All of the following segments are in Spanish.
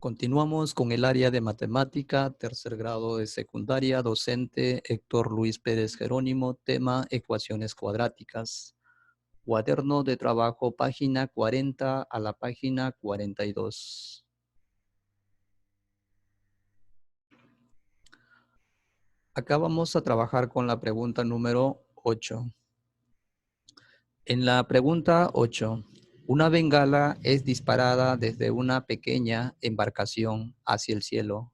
Continuamos con el área de matemática, tercer grado de secundaria, docente Héctor Luis Pérez Jerónimo, tema ecuaciones cuadráticas. Cuaderno de trabajo, página 40 a la página 42. Acá vamos a trabajar con la pregunta número 8. En la pregunta 8, una bengala es disparada desde una pequeña embarcación hacia el cielo.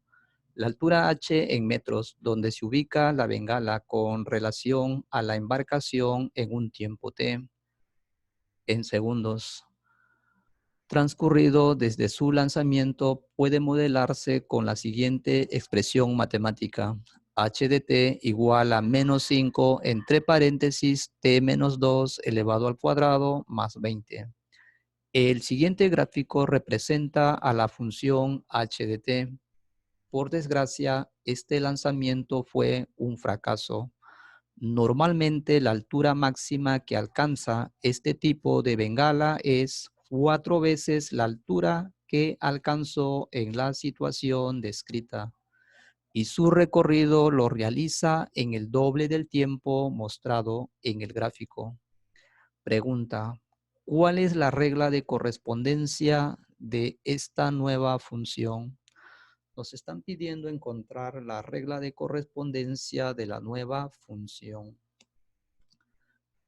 La altura h en metros donde se ubica la bengala con relación a la embarcación en un tiempo t, en segundos. Transcurrido desde su lanzamiento puede modelarse con la siguiente expresión matemática. H de t igual a menos 5 entre paréntesis t menos 2 elevado al cuadrado más 20. El siguiente gráfico representa a la función h de t. Por desgracia, este lanzamiento fue un fracaso. Normalmente la altura máxima que alcanza este tipo de bengala es 4 veces la altura que alcanzó en la situación descrita y su recorrido lo realiza en el doble del tiempo mostrado en el gráfico. Pregunta: ¿cuál es la regla de correspondencia de esta nueva función? Nos están pidiendo encontrar la regla de correspondencia de la nueva función.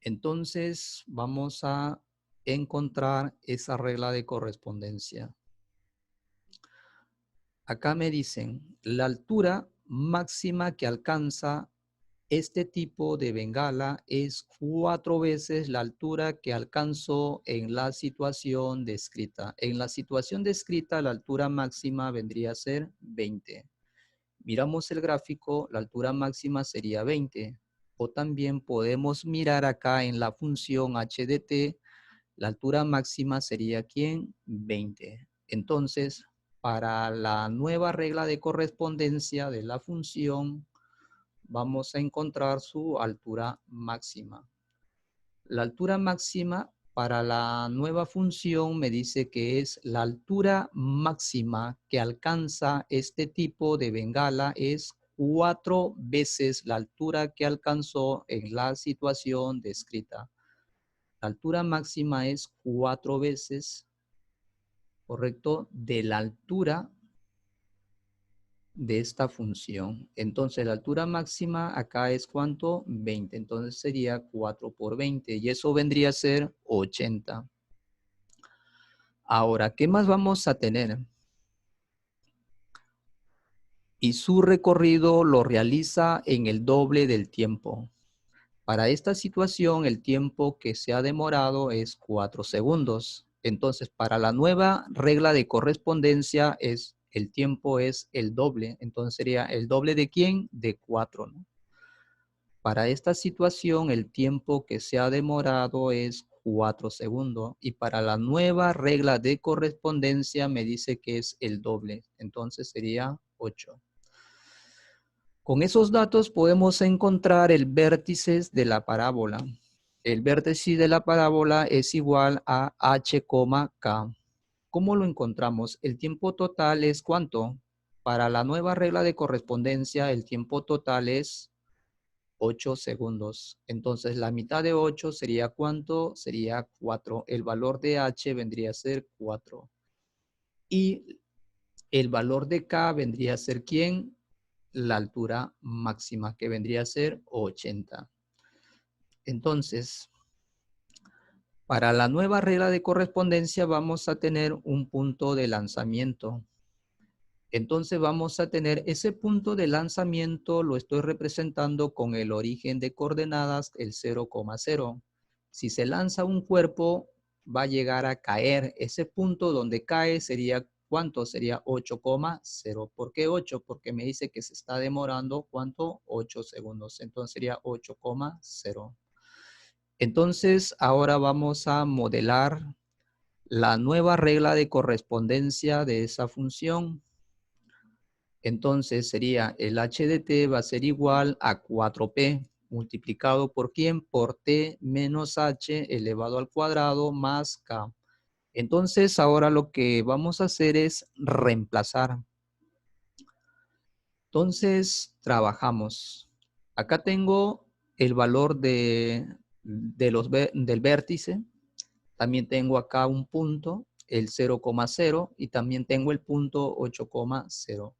Entonces, vamos a encontrar esa regla de correspondencia. Acá me dicen, la altura máxima que alcanza este tipo de bengala es 4 veces la altura que alcanzó en la situación descrita. En la situación descrita, la altura máxima vendría a ser 20. Miramos el gráfico, la altura máxima sería 20. O también podemos mirar acá en la función h de t, la altura máxima sería ¿quién? 20. Entonces, para la nueva regla de correspondencia de la función, vamos a encontrar su altura máxima. La altura máxima para la nueva función me dice que es la altura máxima que alcanza este tipo de bengala es 4 veces la altura que alcanzó en la situación descrita. La altura máxima es 4 veces, correcto, de la altura de esta función. Entonces, la altura máxima acá es ¿cuánto? 20. Entonces, sería 4 por 20. Y eso vendría a ser 80. Ahora, ¿qué más vamos a tener? Y su recorrido lo realiza en el doble del tiempo. Para esta situación, el tiempo que se ha demorado es 4 segundos. Entonces, para la nueva regla de correspondencia, el tiempo es el doble. Entonces, sería el doble de ¿quién? De 4, ¿no? Para esta situación, el tiempo que se ha demorado es 4 segundos. Y para la nueva regla de correspondencia, me dice que es el doble. Entonces, sería 8. Con esos datos podemos encontrar el vértice de la parábola. El vértice de la parábola es igual a h, k. ¿Cómo lo encontramos? El tiempo total es ¿cuánto? Para la nueva regla de correspondencia, el tiempo total es 8 segundos. Entonces, la mitad de 8 sería ¿cuánto? Sería 4. El valor de h vendría a ser 4. Y el valor de k vendría a ser ¿quién? La altura máxima, que vendría a ser 80. Entonces, para la nueva regla de correspondencia vamos a tener un punto de lanzamiento. Entonces vamos a tener ese punto de lanzamiento, lo estoy representando con el origen de coordenadas, el 0,0. Si se lanza un cuerpo, va a llegar a caer. Ese punto donde cae sería, ¿cuánto? Sería 8,0. ¿Por qué 8? Porque me dice que se está demorando, ¿cuánto? 8 segundos. Entonces sería 8,0. Entonces ahora vamos a modelar la nueva regla de correspondencia de esa función. Entonces sería el h de t va a ser igual a 4p multiplicado por ¿quién? Por t menos h elevado al cuadrado más k. Entonces, ahora lo que vamos a hacer es reemplazar. Entonces, trabajamos. Acá tengo el valor del vértice. También tengo acá un punto, el 0,0, y también tengo el punto 8,0.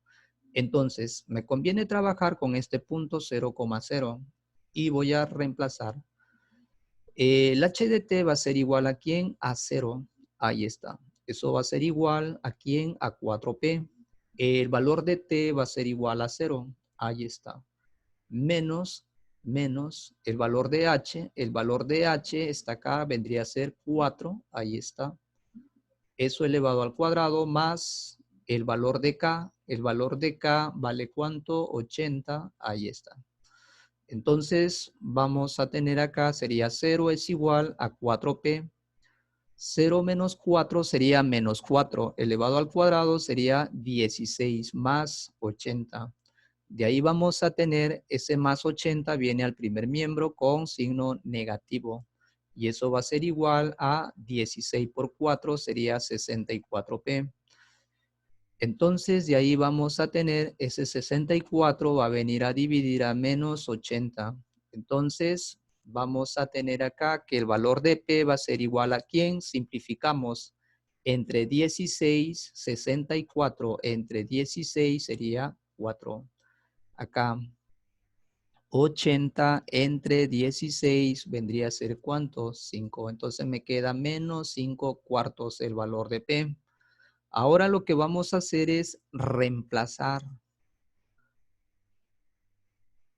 Entonces, me conviene trabajar con este punto 0,0 y voy a reemplazar. El h de t va a ser igual a ¿quién? A 0. Ahí está. Eso va a ser igual a ¿quién? A 4p. El valor de t va a ser igual a 0. Ahí está. Menos el valor de h. El valor de h está acá, vendría a ser 4. Ahí está. Eso elevado al cuadrado más el valor de k. El valor de k vale ¿cuánto? 80. Ahí está. Entonces vamos a tener acá, sería 0 es igual a 4p. 0 menos 4 sería menos 4. Elevado al cuadrado sería 16 más 80. De ahí vamos a tener ese más 80 viene al primer miembro con signo negativo. Y eso va a ser igual a 16 por 4 sería 64p. Entonces de ahí vamos a tener ese 64 va a venir a dividir a menos 80. Entonces vamos a tener acá que el valor de P va a ser igual a ¿quién? Simplificamos entre 16, 64 entre 16 sería 4. Acá 80 entre 16 vendría a ser ¿cuánto? 5. Entonces me queda menos 5 cuartos el valor de P. Ahora lo que vamos a hacer es reemplazar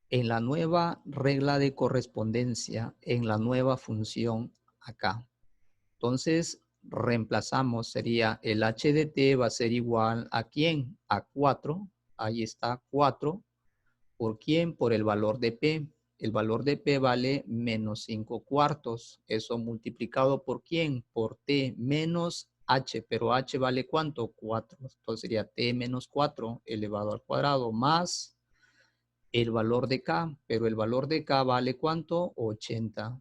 en la nueva regla de correspondencia, en la nueva función acá. Entonces, reemplazamos, sería el h de t va a ser igual a ¿quién? A 4. Ahí está 4. ¿Por quién? Por el valor de p. El valor de p vale menos 5 cuartos. Eso multiplicado por quién? Por t menos h. Pero h vale ¿cuánto? 4. Entonces sería t menos 4 elevado al cuadrado más el valor de k. Pero el valor de k vale ¿cuánto? 80.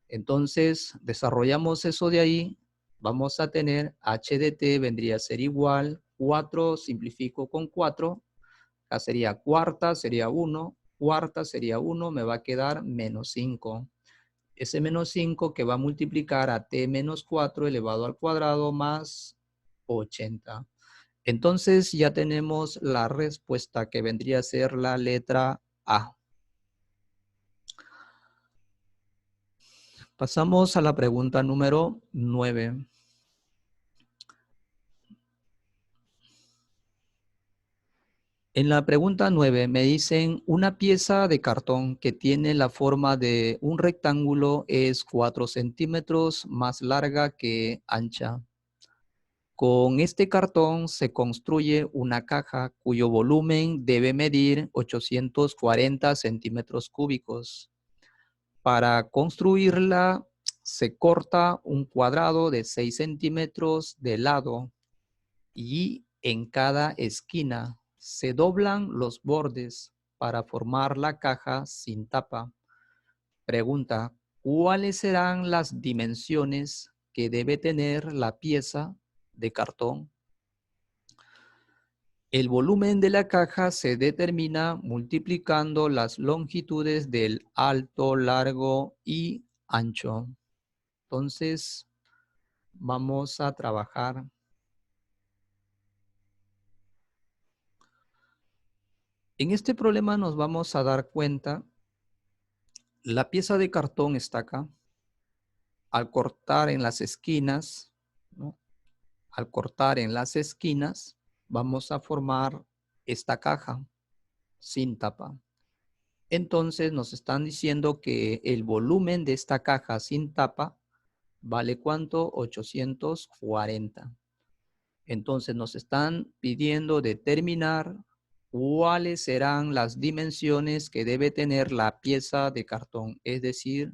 Entonces desarrollamos eso de ahí. Vamos a tener h de t vendría a ser igual 4, simplifico con 4. Acá sería cuarta, sería 1. Cuarta sería 1, me va a quedar menos 5. Ese menos 5 que va a multiplicar a t menos 4 elevado al cuadrado más 80. Entonces ya tenemos la respuesta que vendría a ser la letra A. Pasamos a la pregunta número 9. En la pregunta 9 me dicen una pieza de cartón que tiene la forma de un rectángulo es 4 centímetros más larga que ancha. Con este cartón se construye una caja cuyo volumen debe medir 840 centímetros cúbicos. Para construirla se corta un cuadrado de 6 centímetros de lado y en cada esquina se doblan los bordes para formar la caja sin tapa. Pregunta, ¿cuáles serán las dimensiones que debe tener la pieza de cartón? El volumen de la caja se determina multiplicando las longitudes del alto, largo y ancho. Entonces, vamos a trabajar. En este problema nos vamos a dar cuenta, la pieza de cartón está acá. Al cortar en las esquinas, ¿no? Al cortar en las esquinas, vamos a formar esta caja sin tapa. Entonces nos están diciendo que el volumen de esta caja sin tapa vale ¿cuánto? 840. Entonces nos están pidiendo determinar cuáles serán las dimensiones que debe tener la pieza de cartón. Es decir,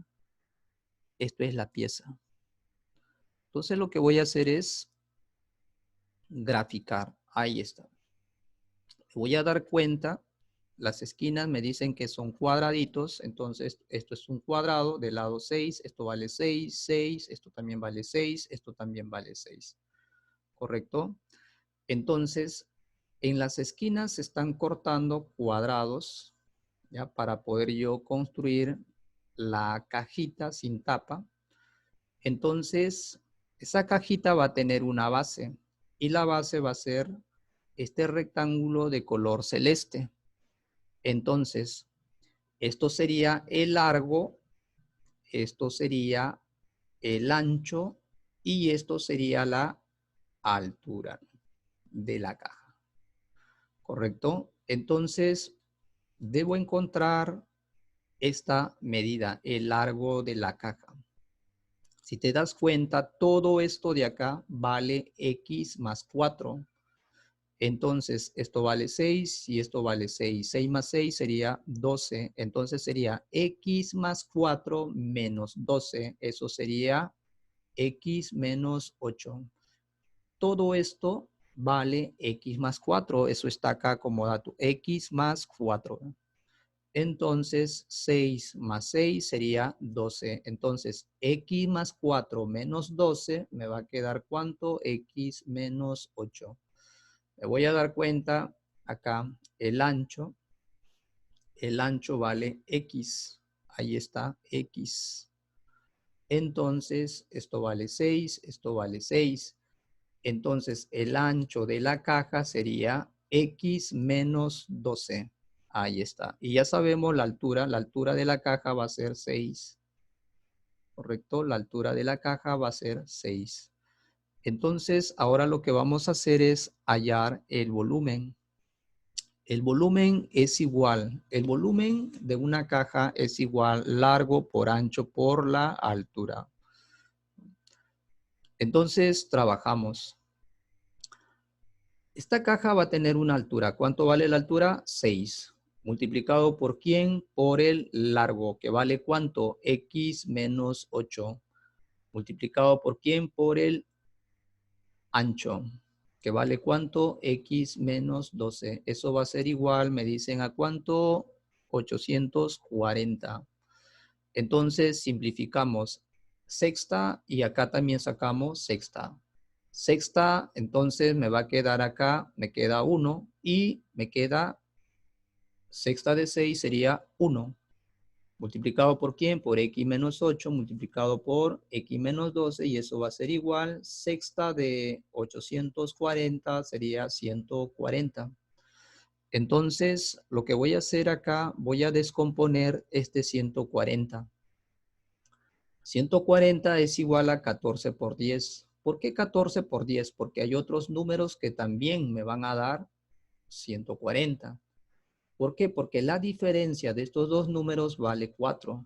esto es la pieza. Entonces lo que voy a hacer es graficar. Ahí está. Voy a dar cuenta las esquinas me dicen que son cuadraditos, entonces esto es un cuadrado del lado 6, esto vale 6, 6, esto también vale 6, esto también vale 6, ¿correcto? Entonces, en las esquinas se están cortando cuadrados, ¿ya? Para poder yo construir la cajita sin tapa. Entonces, esa cajita va a tener una base y la base va a ser este rectángulo de color celeste. Entonces, esto sería el largo, esto sería el ancho y esto sería la altura de la caja, ¿correcto? Entonces, debo encontrar esta medida, el largo de la caja. Si te das cuenta, todo esto de acá vale x más 4. Entonces, esto vale 6 y esto vale 6. 6 más 6 sería 12. Entonces sería x más 4 menos 12. Eso sería x menos 8. Todo esto vale x más 4. Eso está acá como dato. X más 4. Entonces, 6 más 6 sería 12. Entonces, x más 4 menos 12 me va a quedar ¿cuánto? X menos 8. Me voy a dar cuenta acá, el ancho vale x. Ahí está, x. Entonces, esto vale 6, esto vale 6. Entonces, el ancho de la caja sería x menos 12. Ahí está. Y ya sabemos la altura de la caja va a ser 6. ¿Correcto? La altura de la caja va a ser 6. Entonces, ahora lo que vamos a hacer es hallar el volumen. El volumen es igual, el volumen de una caja es igual largo por ancho por la altura. Entonces, trabajamos. Esta caja va a tener una altura. ¿Cuánto vale la altura? 6. Multiplicado por ¿quién? Por el largo, que vale ¿cuánto? X menos 8. Multiplicado por ¿quién? Por el ancho, que vale ¿cuánto? X menos 12. Eso va a ser igual, me dicen ¿a cuánto? 840. Entonces simplificamos sexta y acá también sacamos sexta. Sexta, entonces me va a quedar acá, me queda 1 y me queda sexta de 6 sería 1. Multiplicado por ¿quién? Por x menos 8 multiplicado por x menos 12 y eso va a ser igual. Sexta de 840 sería 140. Entonces, lo que voy a hacer acá, voy a descomponer este 140. 140 es igual a 14 por 10. ¿Por qué 14 por 10? Porque hay otros números que también me van a dar 140. ¿Por qué? Porque la diferencia de estos dos números vale 4.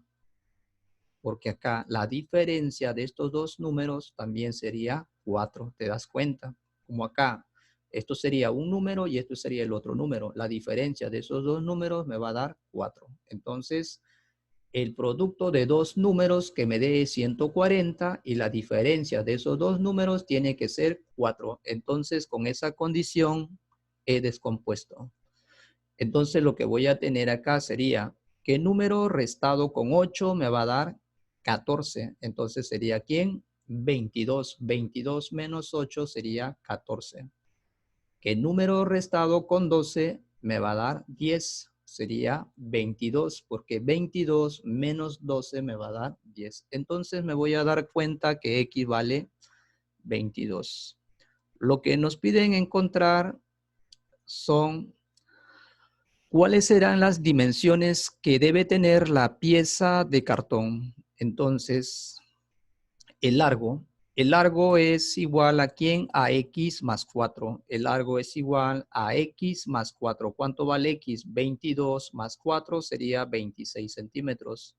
Porque acá la diferencia de estos dos números también sería 4. ¿Te das cuenta? Como acá, esto sería un número y esto sería el otro número. La diferencia de esos dos números me va a dar 4. Entonces, el producto de dos números que me dé 140 y la diferencia de esos dos números tiene que ser 4. Entonces, con esa condición he descompuesto. Entonces, lo que voy a tener acá sería, ¿qué número restado con 8 me va a dar 14? Entonces, ¿sería quién? 22. 22 menos 8 sería 14. ¿Qué número restado con 12 me va a dar 10? Sería 22, porque 22 menos 12 me va a dar 10. Entonces me voy a dar cuenta que X vale 22. Lo que nos piden encontrar son cuáles serán las dimensiones que debe tener la pieza de cartón. Entonces, el largo. El largo es igual a ¿quién? A x más 4. El largo es igual a x más 4. ¿Cuánto vale x? 22 más 4 sería 26 centímetros.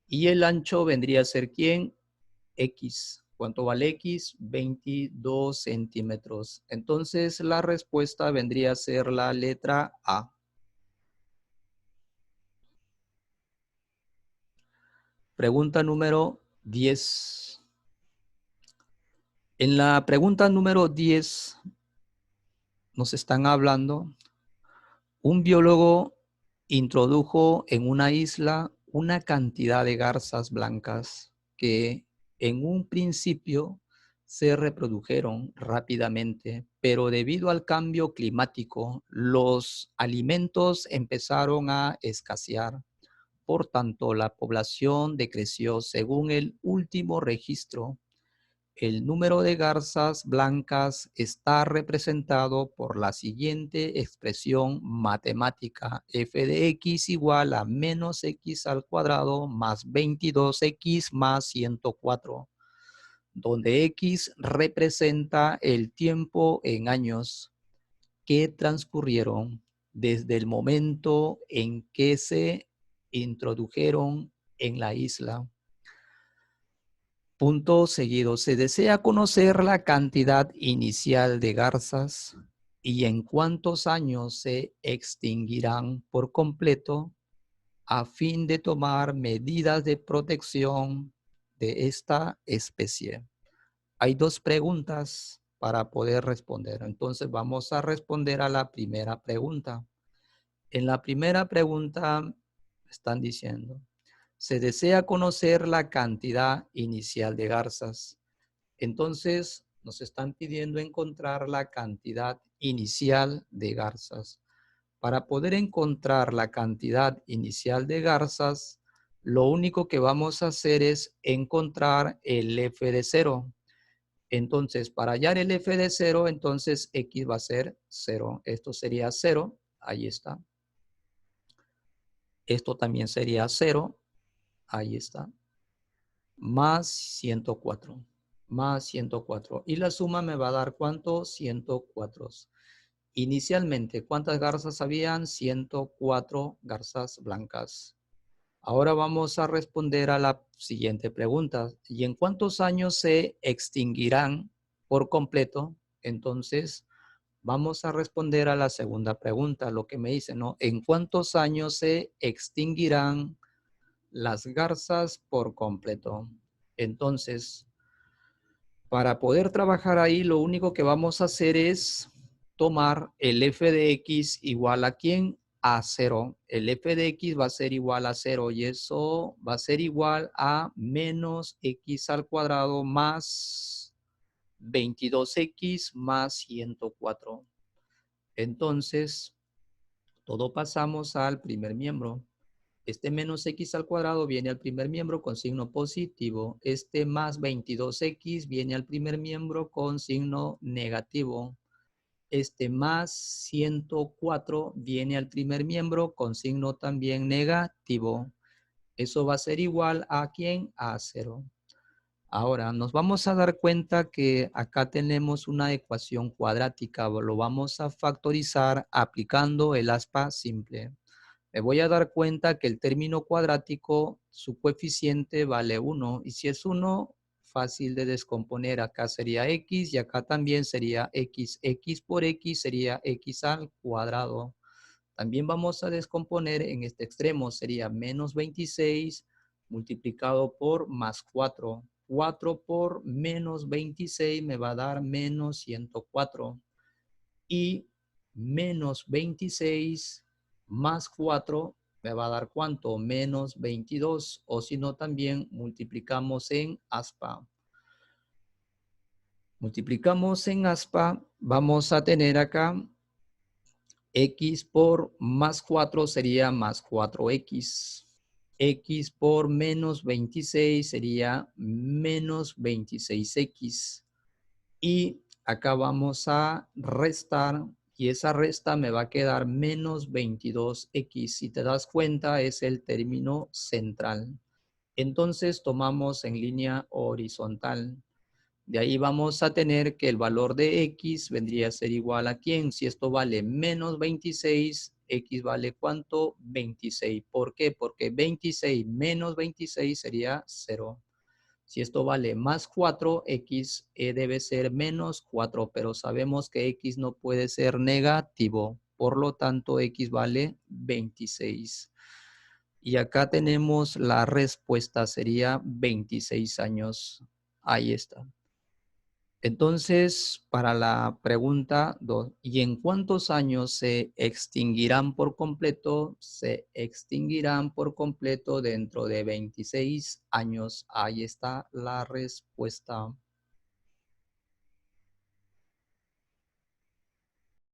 Y el ancho vendría a ser ¿quién? X. ¿Cuánto vale x? 22 centímetros. Entonces la respuesta vendría a ser la letra A. Pregunta número 10. En la pregunta número 10 nos están hablando Un biólogo introdujo en una isla una cantidad de garzas blancas que en un principio se reprodujeron rápidamente, pero debido al cambio climático, los alimentos empezaron a escasear. Por tanto, la población decreció. Según el último registro, el número de garzas blancas está representado por la siguiente expresión matemática: f de x igual a menos x al cuadrado más 22x más 104, donde x representa el tiempo en años que transcurrieron desde el momento en que se introdujeron en la isla. Punto seguido. Se desea conocer la cantidad inicial de garzas y en cuántos años se extinguirán por completo a fin de tomar medidas de protección de esta especie. Hay dos preguntas para poder responder. Entonces vamos a responder a la primera pregunta. En la primera pregunta están diciendo: se desea conocer la cantidad inicial de garzas. Entonces, nos están pidiendo encontrar la cantidad inicial de garzas. Para poder encontrar la cantidad inicial de garzas, lo único que vamos a hacer es encontrar el f de 0. Entonces, para hallar el f de 0, entonces x va a ser 0. Esto sería 0. Ahí está. Esto también sería 0. Ahí está. Más 104. Más 104. Y la suma me va a dar ¿cuánto? 104. Inicialmente, ¿cuántas garzas habían? 104 garzas blancas. Ahora vamos a responder a la siguiente pregunta. ¿Y en cuántos años se extinguirán por completo? Entonces, vamos a responder a la segunda pregunta, lo que me dice, ¿no? ¿En cuántos años se extinguirán las garzas por completo? Entonces, para poder trabajar ahí, lo único que vamos a hacer es tomar el f de x igual a ¿quién? A 0. El f de x va a ser igual a 0 y eso va a ser igual a menos x al cuadrado más 22x más 104. Entonces, todo pasamos al primer miembro. Este menos x al cuadrado viene al primer miembro con signo positivo. Este más 22x viene al primer miembro con signo negativo. Este más 104 viene al primer miembro con signo también negativo. Eso va a ser igual a ¿quién? A 0. Ahora nos vamos a dar cuenta que acá tenemos una ecuación cuadrática. Lo vamos a factorizar aplicando el aspa simple. Me voy a dar cuenta que el término cuadrático, su coeficiente vale 1. Y si es 1, fácil de descomponer. Acá sería x y acá también sería x. X por x sería x al cuadrado. También vamos a descomponer en este extremo. Sería menos 26 multiplicado por más 4. 4 por menos 26 me va a dar menos 104. Y menos 26 más 4 me va a dar ¿cuánto? Menos 22. O si no, también multiplicamos en aspa. Multiplicamos en aspa, vamos a tener acá x por más 4 sería más 4x. X por menos 26 sería menos 26x. Y acá vamos a restar y esa resta me va a quedar menos 22x. Si te das cuenta, es el término central. Entonces tomamos en línea horizontal. De ahí vamos a tener que el valor de x vendría a ser igual a ¿quién? Si esto vale menos 26, x vale ¿cuánto? 26. ¿Por qué? Porque 26 menos 26 sería 0. Si esto vale más 4, x debe ser menos 4, pero sabemos que x no puede ser negativo. Por lo tanto, x vale 26. Y acá tenemos la respuesta, sería 26 años. Ahí está. Entonces, para la pregunta 2, ¿y en cuántos años se extinguirán por completo? Se extinguirán por completo dentro de 26 años. Ahí está la respuesta.